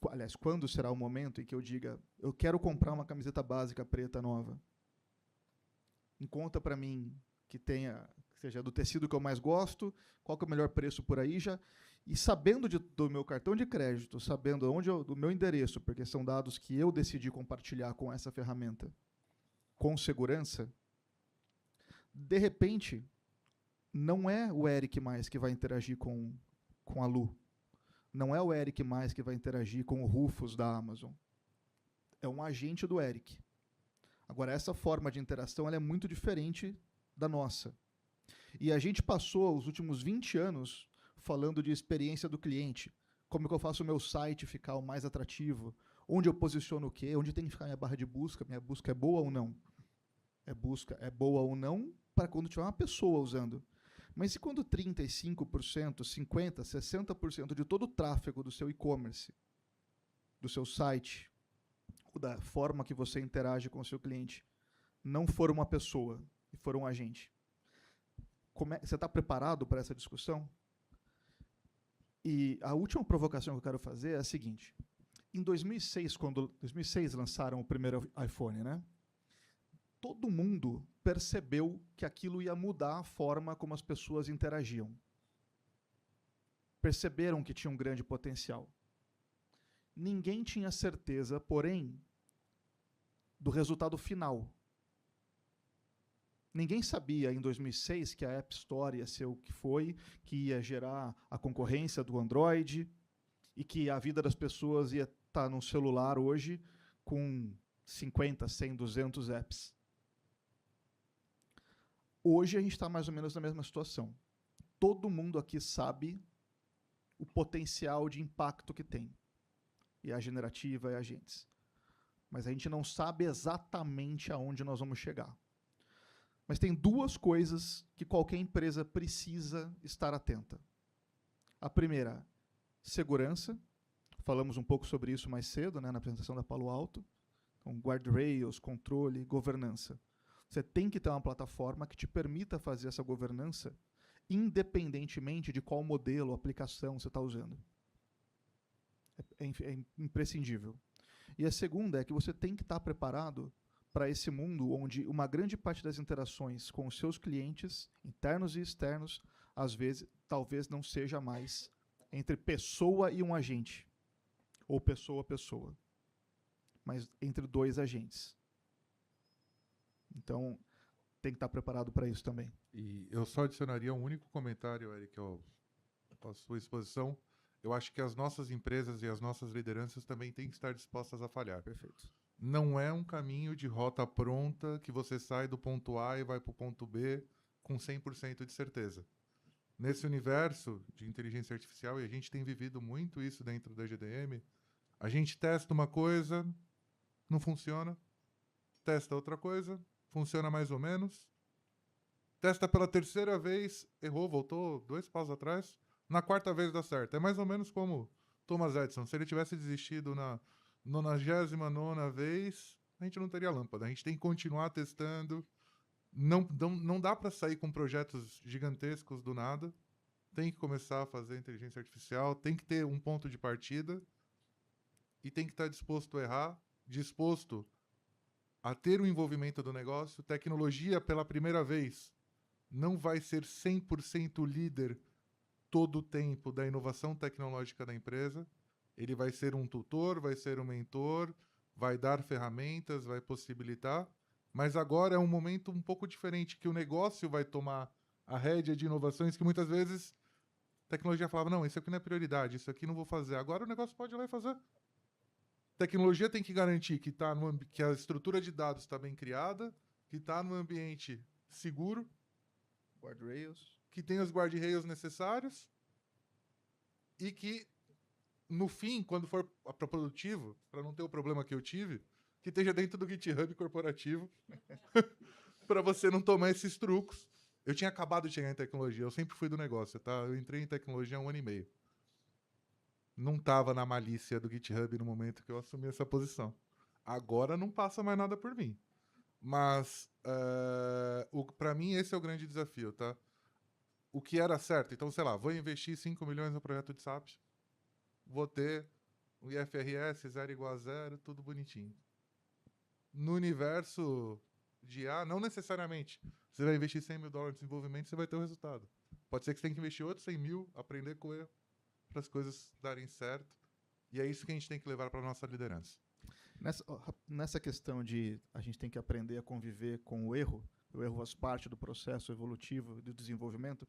S7: aliás, quando será o momento em que eu diga, eu quero comprar uma camiseta básica preta nova? Encontra para mim que seja do tecido que eu mais gosto, qual que é o melhor preço por aí já, e sabendo do meu cartão de crédito, sabendo do meu endereço, porque são dados que eu decidi compartilhar com essa ferramenta, com segurança, de repente, não é o Eric mais que vai interagir com a Lu. Não é o Eric mais que vai interagir com o Rufus da Amazon. É um agente do Eric. Agora, essa forma de interação ela é muito diferente da nossa. E a gente passou os últimos 20 anos falando de experiência do cliente. Como que eu faço o meu site ficar o mais atrativo? Onde eu posiciono o quê? Onde tem que ficar minha barra de busca? Minha busca é boa ou não? É boa ou não para quando tiver uma pessoa usando. Mas e quando 35%, 50%, 60% de todo o tráfego do seu e-commerce, do seu site, ou da forma que você interage com o seu cliente, não for uma pessoa e for um agente? Você está preparado para essa discussão? E a última provocação que eu quero fazer é a seguinte. Em 2006, quando 2006 lançaram o primeiro iPhone, né? Todo mundo percebeu que aquilo ia mudar a forma como as pessoas interagiam. Perceberam que tinha um grande potencial. Ninguém tinha certeza, porém, do resultado final. Ninguém sabia em 2006 que a App Store ia ser o que foi, que ia gerar a concorrência do Android e que a vida das pessoas ia estar num celular hoje com 50, 100, 200 apps. Hoje a gente está mais ou menos na mesma situação. Todo mundo aqui sabe o potencial de impacto que tem. E a generativa e agentes. Mas a gente não sabe exatamente aonde nós vamos chegar. Mas tem duas coisas que qualquer empresa precisa estar atenta. A primeira, segurança. Falamos um pouco sobre isso mais cedo, né, na apresentação da Palo Alto. Então, guardrails, controle, governança. Você tem que ter uma plataforma que te permita fazer essa governança independentemente de qual modelo ou aplicação você está usando. É imprescindível. E a segunda é que você tem que estar preparado para esse mundo onde uma grande parte das interações com os seus clientes, internos e externos, às vezes, talvez não seja mais entre pessoa e um agente, ou pessoa a pessoa, mas entre dois agentes. Então, tem que estar preparado para isso também.
S6: E eu só adicionaria um único comentário, Eric, à sua exposição. Eu acho que as nossas empresas e as nossas lideranças também têm que estar dispostas a falhar.
S7: Perfeito.
S6: Não é um caminho de rota pronta que você sai do ponto A e vai para o ponto B com 100% de certeza. Nesse universo de inteligência artificial, e a gente tem vivido muito isso dentro da GDM, a gente testa uma coisa, não funciona, testa outra coisa, funciona mais ou menos, testa pela terceira vez, errou, voltou 2 passos atrás, na quarta vez dá certo. É mais ou menos como Thomas Edison. Se ele tivesse desistido na 99ª vez, a gente não teria lâmpada. A gente tem que continuar testando. Não dá para sair com projetos gigantescos do nada. Tem que começar a fazer inteligência artificial, tem que ter um ponto de partida e tem que estar disposto a errar, disposto a ter o envolvimento do negócio. Tecnologia, pela primeira vez, não vai ser 100% líder todo o tempo da inovação tecnológica da empresa. Ele vai ser um tutor, vai ser um mentor, vai dar ferramentas, vai possibilitar, mas agora é um momento um pouco diferente, que o negócio vai tomar a rédea de inovações que muitas vezes a tecnologia falava, não, isso aqui não é prioridade, isso aqui não vou fazer. Agora o negócio pode ir lá e fazer. Tecnologia tem que garantir que, que a estrutura de dados está bem criada, que está no ambiente seguro,
S7: Guardrails.
S6: que tem os guardrails necessários e que, no fim, quando for para produtivo, para não ter o problema que eu tive, que esteja dentro do GitHub corporativo, para você não tomar esses trucos. Eu tinha acabado de chegar em tecnologia, eu sempre fui do negócio, tá? Eu entrei em tecnologia há 1 ano e meio. Não estava na malícia do GitHub no momento que eu assumi essa posição. Agora não passa mais nada por mim. Mas, para mim, esse é o grande desafio, tá? O que era certo. Então, sei lá, vou investir 5 milhões no projeto de SAP, vou ter o IFRS 0 igual a 0, tudo bonitinho. No universo de IA, não necessariamente. Você vai investir $100 mil em desenvolvimento, você vai ter o resultado. Pode ser que você tenha que investir outros 100 mil, aprender com erro, para as coisas darem certo. E é isso que a gente tem que levar para a nossa liderança.
S7: Nessa questão de a gente tem que aprender a conviver com o erro faz parte do processo evolutivo e do desenvolvimento,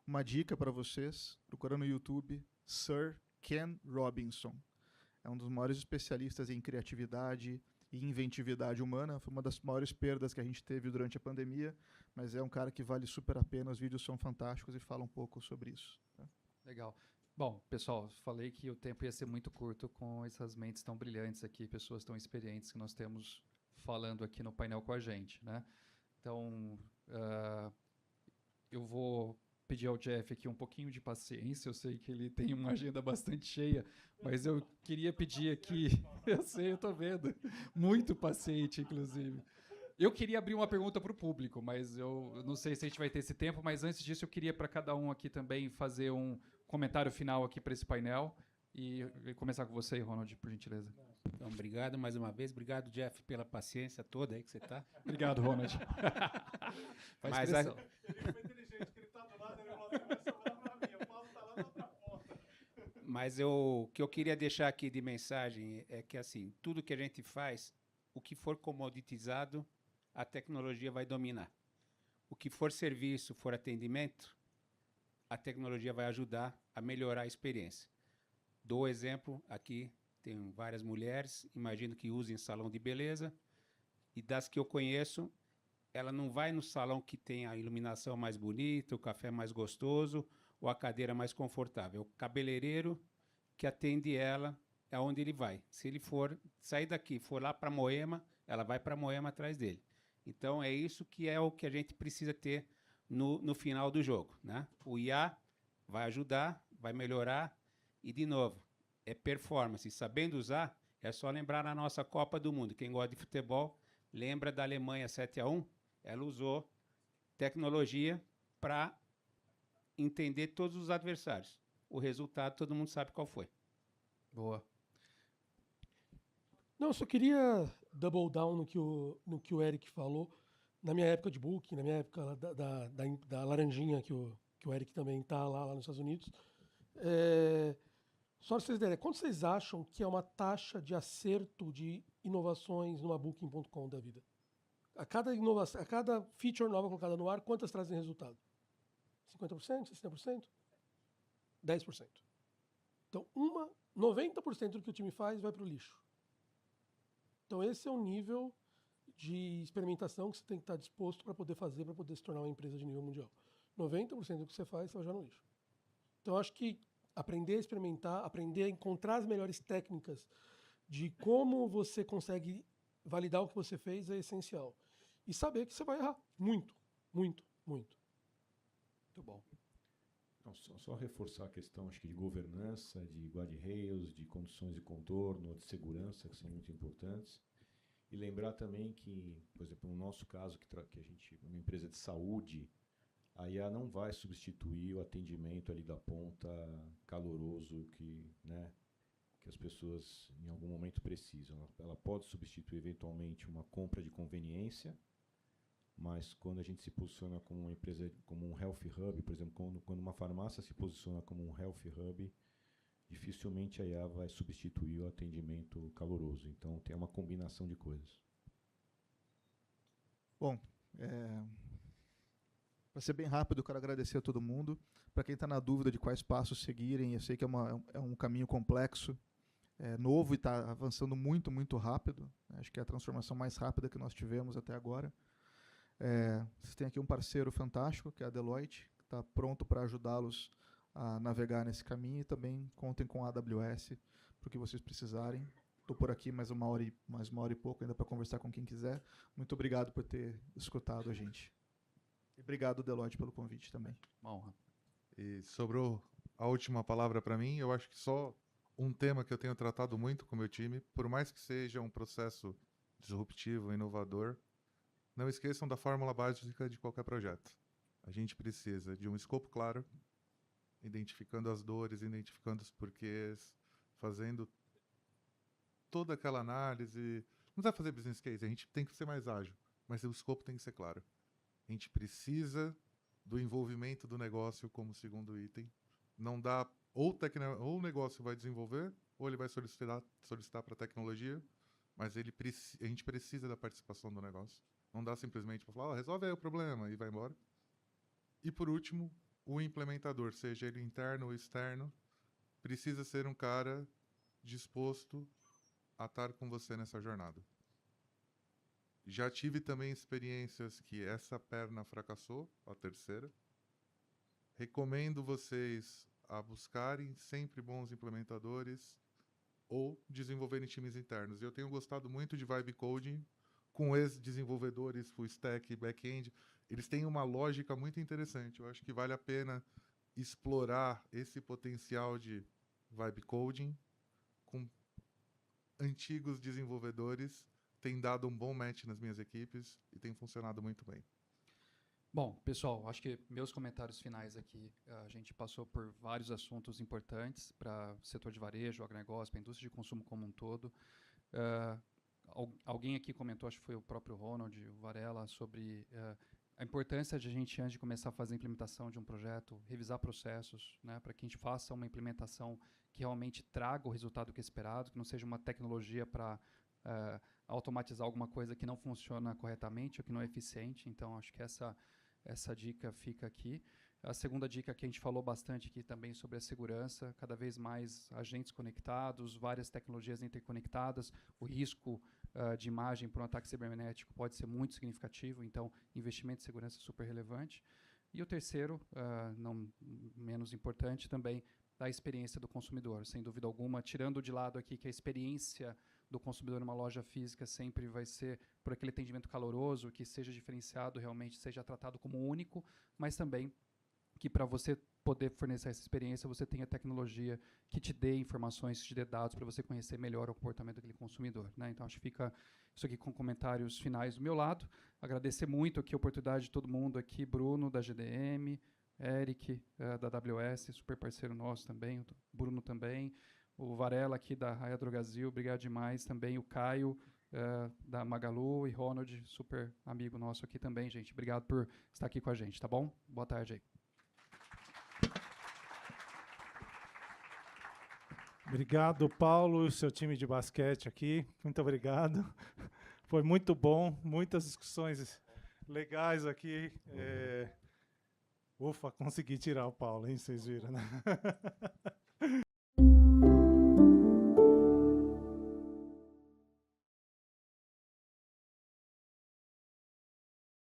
S7: uma dica para vocês, procurando no YouTube, Sir Ken Robinson. É um dos maiores especialistas em criatividade e inventividade humana. Foi uma das maiores perdas que a gente teve durante a pandemia, mas é um cara que vale super a pena, os vídeos são fantásticos e fala um pouco sobre isso. Tá?
S2: Legal. Bom, pessoal, falei que o tempo ia ser muito curto com essas mentes tão brilhantes aqui, pessoas tão experientes que nós temos falando aqui no painel com a gente, né? Então, eu vou pedir ao Jeff aqui um pouquinho de paciência. Eu sei que ele tem uma agenda bastante cheia, mas eu queria pedir aqui... Eu sei, eu estou vendo. Muito paciente, inclusive. Eu queria abrir uma pergunta para o público, mas eu não sei se a gente vai ter esse tempo, mas antes disso eu queria para cada um aqui também fazer um comentário final aqui para esse painel e começar com você, Ronald, por gentileza.
S5: Então, obrigado mais uma vez. Obrigado, Jeff, pela paciência toda aí que você está.
S2: Obrigado, Ronald.
S5: Mas
S1: Ele foi inteligente, que ele está do lado, ele falou, começa a olhar para mim, o Paulo está lá na outra ponta.
S5: Mas o que eu queria deixar aqui de mensagem é que, assim, tudo que a gente faz, o que for comoditizado, a tecnologia vai dominar. O que for serviço, for atendimento, a tecnologia vai ajudar a melhorar a experiência. Dou exemplo, aqui tem várias mulheres, imagino que usem salão de beleza, e das que eu conheço, ela não vai no salão que tem a iluminação mais bonita, o café mais gostoso, ou a cadeira mais confortável. O cabeleireiro que atende ela é onde ele vai. Se ele for sair daqui, for lá para Moema, ela vai para Moema atrás dele. Então, é isso que é o que a gente precisa ter no final do jogo, né? O IA vai ajudar, vai melhorar e, de novo, é performance. Sabendo usar, é só lembrar na nossa Copa do Mundo. Quem gosta de futebol, lembra da Alemanha 7-1? Ela usou tecnologia para entender todos os adversários. O resultado, todo mundo sabe qual foi.
S2: Boa.
S4: Não, eu só queria double down no que o Eric falou. Na minha época de Booking, na minha época lá da Laranjinha, que o Eric também está lá nos Estados Unidos. Só para vocês terem ideia, quanto vocês acham que é uma taxa de acerto de inovações numa Booking.com da vida? A cada inovação, a cada feature nova colocada no ar, quantas trazem resultado? 50%? 60%? 10%. Então, 90% do que o time faz vai para o lixo. Então, esse é o nível de experimentação que você tem que estar disposto para poder fazer, para poder se tornar uma empresa de nível mundial. 90% do que você faz, você vai jogar no lixo. Então, acho que aprender a experimentar, aprender a encontrar as melhores técnicas de como você consegue validar o que você fez é essencial. E saber que você vai errar. Muito, muito, muito.
S2: Muito bom.
S3: Não, só reforçar a questão, acho que de governança, de guardrails, de condições de contorno, de segurança, que são muito importantes. E lembrar também que, por exemplo, no nosso caso, que a gente, uma empresa de saúde, a IA não vai substituir o atendimento ali da ponta caloroso que as pessoas em algum momento precisam. Ela pode substituir eventualmente uma compra de conveniência, mas quando a gente se posiciona como uma empresa, como um health hub, por exemplo, quando uma farmácia se posiciona como um health hub, dificilmente a IA vai substituir o atendimento caloroso. Então, tem uma combinação de coisas.
S7: Bom, para ser bem rápido, eu quero agradecer a todo mundo. Para quem está na dúvida de quais passos seguirem, eu sei que é um caminho complexo, novo e está avançando muito, muito rápido. Acho que é a transformação mais rápida que nós tivemos até agora. Vocês têm aqui um parceiro fantástico, que é a Deloitte, que está pronto para ajudá-los a navegar nesse caminho, e também contem com a AWS para o que vocês precisarem. Estou por aqui mais uma hora e pouco ainda para conversar com quem quiser. Muito obrigado por ter escutado a gente. E obrigado, Deloitte, pelo convite também.
S2: Uma honra.
S6: E sobrou a última palavra para mim. Eu acho que só um tema que eu tenho tratado muito com o meu time, por mais que seja um processo disruptivo, inovador, não esqueçam da fórmula básica de qualquer projeto. A gente precisa de um escopo claro, identificando as dores, identificando os porquês, fazendo toda aquela análise. Não precisa fazer business case, a gente tem que ser mais ágil, mas o escopo tem que ser claro. A gente precisa do envolvimento do negócio como segundo item. Não dá, ou o negócio vai desenvolver, ou ele vai solicitar para a tecnologia, mas a gente precisa da participação do negócio. Não dá simplesmente para falar, resolve aí o problema e vai embora. E por último, o implementador, seja ele interno ou externo, precisa ser um cara disposto a estar com você nessa jornada. Já tive também experiências que essa perna fracassou, a terceira. Recomendo vocês a buscarem sempre bons implementadores ou desenvolverem times internos. Eu tenho gostado muito de Vibe Coding, com ex-desenvolvedores full stack e back-end. Eles têm uma lógica muito interessante. Eu acho que vale a pena explorar esse potencial de Vibe Coding com antigos desenvolvedores. Tem dado um bom match nas minhas equipes e tem funcionado muito bem.
S2: Bom, pessoal, acho que meus comentários finais aqui, a gente passou por vários assuntos importantes para o setor de varejo, agronegócio, para a indústria de consumo como um todo. Alguém aqui comentou, acho que foi o próprio Ronald, o Varela, sobre a importância de a gente, antes de começar a fazer a implementação de um projeto, revisar processos, né, para que a gente faça uma implementação que realmente traga o resultado que é esperado, que não seja uma tecnologia para automatizar alguma coisa que não funciona corretamente ou que não é eficiente. Então, acho que essa dica fica aqui. A segunda dica que a gente falou bastante aqui também sobre a segurança, cada vez mais agentes conectados, várias tecnologias interconectadas, o risco de imagem por um ataque cibernético pode ser muito significativo, então investimento em segurança é super relevante. E o terceiro, não menos importante também, da experiência do consumidor, sem dúvida alguma, tirando de lado aqui que a experiência do consumidor numa loja física sempre vai ser por aquele atendimento caloroso, que seja diferenciado, realmente seja tratado como único, mas também que para você poder fornecer essa experiência, você tenha tecnologia que te dê informações, que te dê dados para você conhecer melhor o comportamento daquele consumidor, né? Então, acho que fica isso aqui com comentários finais do meu lado. Agradecer muito aqui a oportunidade de todo mundo aqui, Bruno, da GDM, Eric, da AWS, super parceiro nosso também, o Bruno também, o Varela aqui da Raia Drogasil, obrigado demais também, o Caio, da Magalu, e Ronald, super amigo nosso aqui também, gente. Obrigado por estar aqui com a gente, tá bom? Boa tarde aí.
S1: Obrigado, Paulo, e o seu time de basquete aqui. Muito obrigado. Foi muito bom, muitas discussões legais aqui. Ufa, consegui tirar o Paulo, hein? Vocês viram, né?